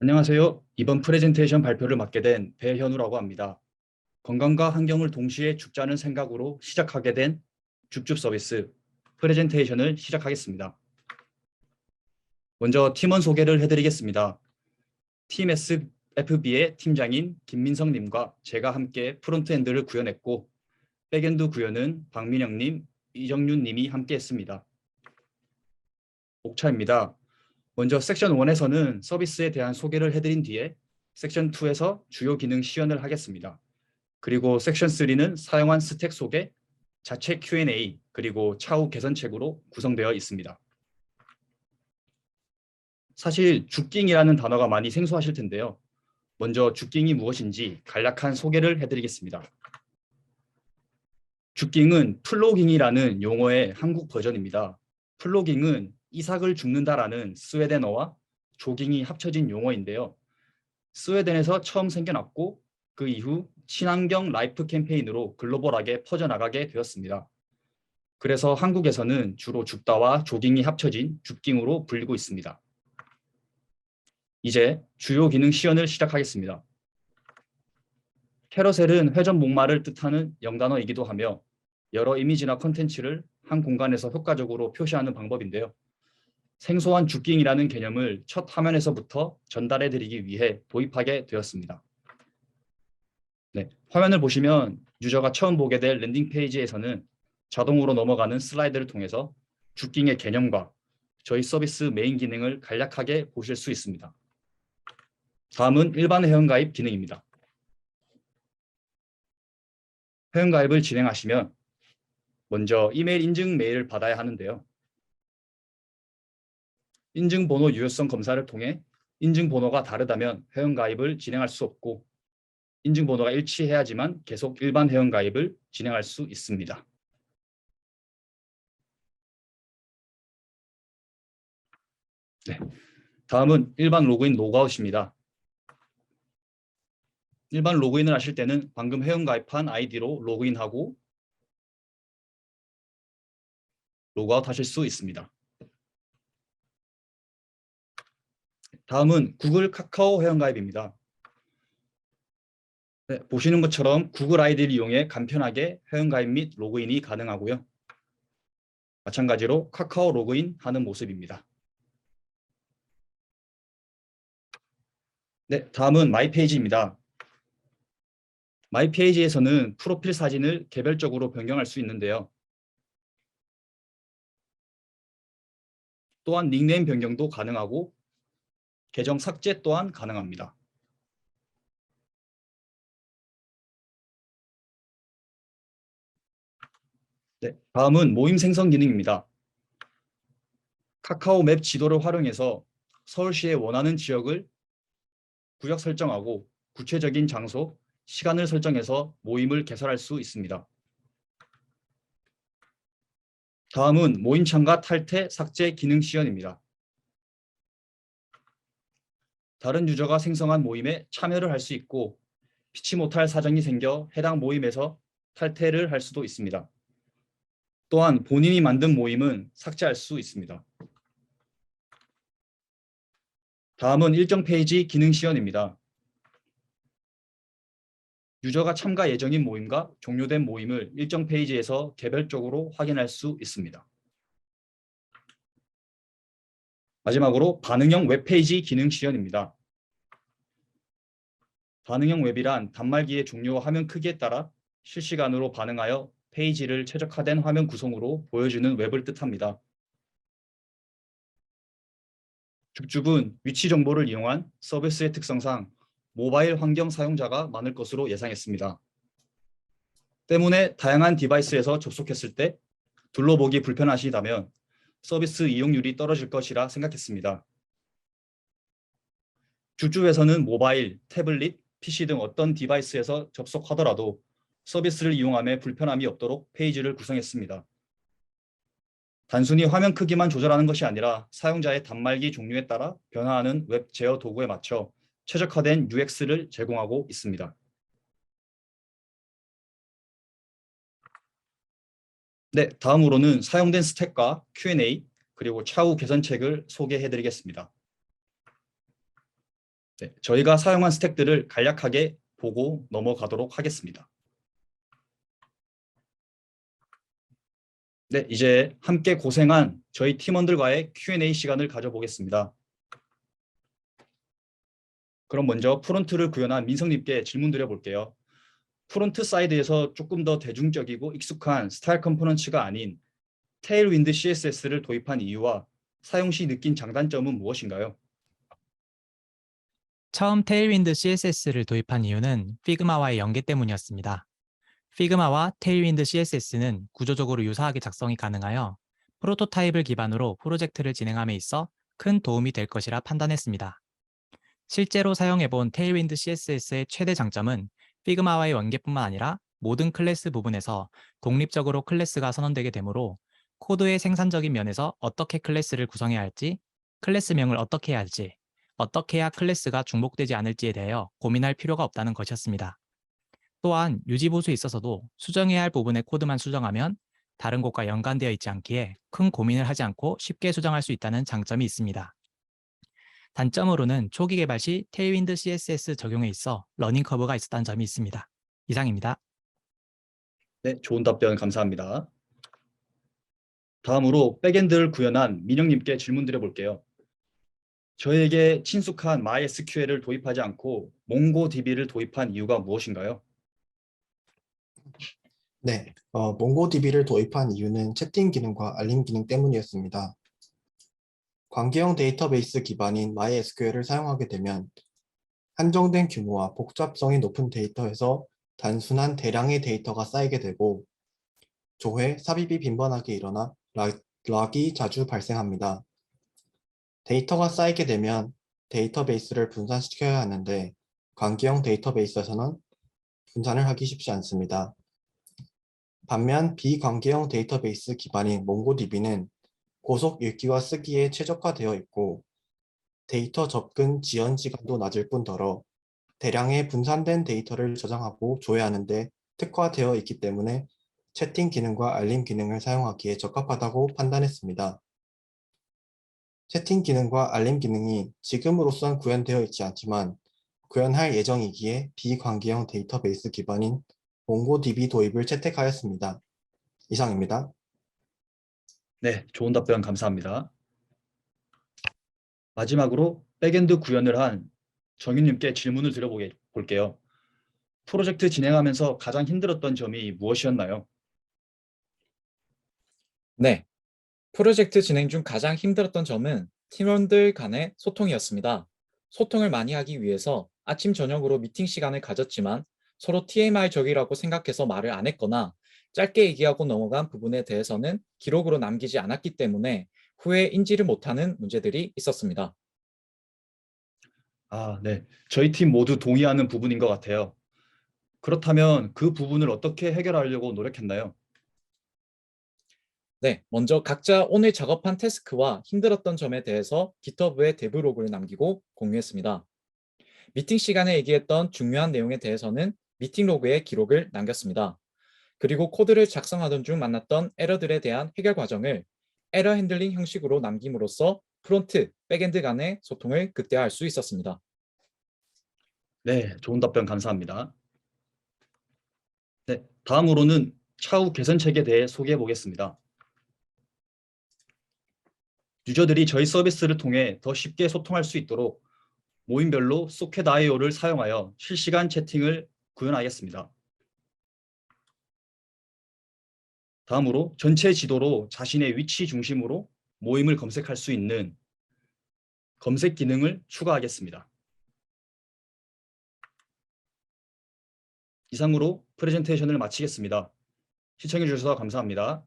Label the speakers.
Speaker 1: 안녕하세요. 이번 프레젠테이션 발표를 맡게 된 배현우라고 합니다. 건강과 환경을 동시에 죽자는 생각으로 시작하게 된 죽줍 서비스 프레젠테이션을 시작하겠습니다. 먼저 팀원 소개를 해드리겠습니다. 팀 SFB의 팀장인 김민성님과 제가 함께 프론트엔드를 구현했고 백엔드 구현은 박민영님, 이정윤님이 함께 했습니다. 옥차입니다. 먼저 섹션 1에서는 서비스에 대한 소개를 해드린 뒤에 섹션 2에서 주요 기능 시연을 하겠습니다. 그리고 섹션 3는 사용한 스택 소개, 자체 Q&A, 그리고 차후 개선책으로 구성되어 있습니다. 사실 주깅이라는 단어가 많이 생소하실 텐데요. 먼저 주깅이 무엇인지 간략한 소개를 해드리겠습니다. 주깅은 플로깅이라는 용어의 한국 버전입니다. 플로깅은 이삭을 죽는다라는 스웨덴어와 조깅이 합쳐진 용어인데요. 스웨덴에서 처음 생겨났고 그 이후 친환경 라이프 캠페인으로 글로벌하게 퍼져나가게 되었습니다. 그래서 한국에서는 주로 죽다와 조깅이 합쳐진 죽깅으로 불리고 있습니다. 이제 주요 기능 시연을 시작하겠습니다. 캐러셀은 회전 목마를 뜻하는 영단어이기도 하며 여러 이미지나 컨텐츠를 한 공간에서 효과적으로 표시하는 방법인데요. 생소한 죽깅이라는 개념을 첫 화면에서부터 전달해드리기 위해 도입하게 되었습니다. 네, 화면을 보시면 유저가 처음 보게 될 랜딩 페이지에서는 자동으로 넘어가는 슬라이드를 통해서 죽깅의 개념과 저희 서비스 메인 기능을 간략하게 보실 수 있습니다. 다음은 일반 회원가입 기능입니다. 회원가입을 진행하시면 먼저 이메일 인증 메일을 받아야 하는데요. 인증번호 유효성 검사를 통해 인증번호가 다르다면 회원가입을 진행할 수 없고 인증번호가 일치해야지만 계속 일반 회원가입을 진행할 수 있습니다. 네, 다음은 일반 로그인 로그아웃입니다. 일반 로그인을 하실 때는 방금 회원가입한 아이디로 로그인하고 로그아웃 하실 수 있습니다. 다음은 구글 카카오 회원가입입니다. 네, 보시는 것처럼 구글 아이디를 이용해 간편하게 회원가입 및 로그인이 가능하고요. 마찬가지로 카카오 로그인 하는 모습입니다. 네, 다음은 마이페이지입니다. 마이페이지에서는 프로필 사진을 개별적으로 변경할 수 있는데요. 또한 닉네임 변경도 가능하고 계정 삭제 또한 가능합니다. 네, 다음은 모임 생성 기능입니다. 카카오 맵 지도를 활용해서 서울시에 원하는 지역을 구역 설정하고 구체적인 장소, 시간을 설정해서 모임을 개설할 수 있습니다. 다음은 모임 참가 탈퇴 삭제 기능 시연입니다. 다른 유저가 생성한 모임에 참여를 할 수 있고 피치 못할 사정이 생겨 해당 모임에서 탈퇴를 할 수도 있습니다. 또한 본인이 만든 모임은 삭제할 수 있습니다. 다음은 일정 페이지 기능 시연입니다. 유저가 참가 예정인 모임과 종료된 모임을 일정 페이지에서 개별적으로 확인할 수 있습니다. 마지막으로 반응형 웹페이지 기능 시연입니다. 반응형 웹이란 단말기의 종류와 화면 크기에 따라 실시간으로 반응하여 페이지를 최적화된 화면 구성으로 보여주는 웹을 뜻합니다. 죽줍은 위치 정보를 이용한 서비스의 특성상 모바일 환경 사용자가 많을 것으로 예상했습니다. 때문에 다양한 디바이스에서 접속했을 때 둘러보기 불편하시다면 서비스 이용률이 떨어질 것이라 생각했습니다. 죽줍에서는 모바일, 태블릿, PC 등 어떤 디바이스에서 접속하더라도 서비스를 이용함에 불편함이 없도록 페이지를 구성했습니다. 단순히 화면 크기만 조절하는 것이 아니라 사용자의 단말기 종류에 따라 변화하는 웹 제어 도구에 맞춰 최적화된 UX를 제공하고 있습니다. 네, 다음으로는 사용된 스택과 Q&A 그리고 차후 개선책을 소개해 드리겠습니다. 네, 저희가 사용한 스택들을 간략하게 보고 넘어가도록 하겠습니다. 네, 이제 함께 고생한 저희 팀원들과의 Q&A 시간을 가져보겠습니다. 그럼 먼저 프론트를 구현한 민성님께 질문 드려볼게요. 프론트 사이드에서 조금 더 대중적이고 익숙한 스타일 컴포넌츠가 아닌 테일윈드 CSS를 도입한 이유와 사용 시 느낀 장단점은 무엇인가요?
Speaker 2: 처음 테일윈드 CSS를 도입한 이유는 피그마와의 연계 때문이었습니다. 피그마와 테일윈드 CSS는 구조적으로 유사하게 작성이 가능하여 프로토타입을 기반으로 프로젝트를 진행함에 있어 큰 도움이 될 것이라 판단했습니다. 실제로 사용해본 테일윈드 CSS의 최대 장점은 피그마와의 연계뿐만 아니라 모든 클래스 부분에서 독립적으로 클래스가 선언되게 되므로 코드의 생산적인 면에서 어떻게 클래스를 구성해야 할지, 클래스명을 어떻게 해야 할지, 어떻게 해야 클래스가 중복되지 않을지에 대하여 고민할 필요가 없다는 것이었습니다. 또한 유지보수에 있어서도 수정해야 할 부분의 코드만 수정하면 다른 곳과 연관되어 있지 않기에 큰 고민을 하지 않고 쉽게 수정할 수 있다는 장점이 있습니다. 단점으로는 초기 개발 시 테일윈드 CSS 적용에 있어 러닝 커브가 있었다는 점이 있습니다. 이상입니다.
Speaker 1: 네, 좋은 답변 감사합니다. 다음으로 백엔드를 구현한 민영님께 질문 드려볼게요. 저에게 친숙한 MySQL을 도입하지 않고 몽고DB를 도입한 이유가 무엇인가요?
Speaker 3: 네, 몽고DB를 도입한 이유는 채팅 기능과 알림 기능 때문이었습니다. 관계형 데이터베이스 기반인 MySQL을 사용하게 되면 한정된 규모와 복잡성이 높은 데이터에서 단순한 대량의 데이터가 쌓이게 되고 조회, 삽입이 빈번하게 일어나 락이 자주 발생합니다. 데이터가 쌓이게 되면 데이터베이스를 분산시켜야 하는데 관계형 데이터베이스에서는 분산을 하기 쉽지 않습니다. 반면 비관계형 데이터베이스 기반인 몽고DB는 고속 읽기와 쓰기에 최적화되어 있고 데이터 접근 지연 시간도 낮을 뿐더러 대량의 분산된 데이터를 저장하고 조회하는 데 특화되어 있기 때문에 채팅 기능과 알림 기능을 사용하기에 적합하다고 판단했습니다. 채팅 기능과 알림 기능이 지금으로선 구현되어 있지 않지만 구현할 예정이기에 비관계형 데이터베이스 기반인 몽고DB 도입을 채택하였습니다. 이상입니다.
Speaker 1: 네, 좋은 답변 감사합니다. 마지막으로 백엔드 구현을 한 정윤님께 질문을 드려볼게요. 프로젝트 진행하면서 가장 힘들었던 점이 무엇이었나요?
Speaker 4: 네, 프로젝트 진행 중 가장 힘들었던 점은 팀원들 간의 소통이었습니다. 소통을 많이 하기 위해서 아침 저녁으로 미팅 시간을 가졌지만 서로 TMI적이라고 생각해서 말을 안 했거나 짧게 얘기하고 넘어간 부분에 대해서는 기록으로 남기지 않았기 때문에 후에 인지를 못하는 문제들이 있었습니다.
Speaker 1: 네. 저희 팀 모두 동의하는 부분인 것 같아요. 그렇다면 그 부분을 어떻게 해결하려고 노력했나요?
Speaker 4: 네, 먼저 각자 오늘 작업한 태스크와 힘들었던 점에 대해서 GitHub에 데브로그를 남기고 공유했습니다. 미팅 시간에 얘기했던 중요한 내용에 대해서는 미팅 로그에 기록을 남겼습니다. 그리고 코드를 작성하던 중 만났던 에러들에 대한 해결 과정을 에러 핸들링 형식으로 남김으로써 프론트, 백엔드 간의 소통을 극대화할 수 있었습니다.
Speaker 1: 네, 좋은 답변 감사합니다. 네, 다음으로는 차후 개선책에 대해 소개해 보겠습니다. 유저들이 저희 서비스를 통해 더 쉽게 소통할 수 있도록 모임별로 소켓.io를 사용하여 실시간 채팅을 구현하겠습니다. 다음으로 전체 지도로 자신의 위치 중심으로 모임을 검색할 수 있는 검색 기능을 추가하겠습니다. 이상으로 프레젠테이션을 마치겠습니다. 시청해 주셔서 감사합니다.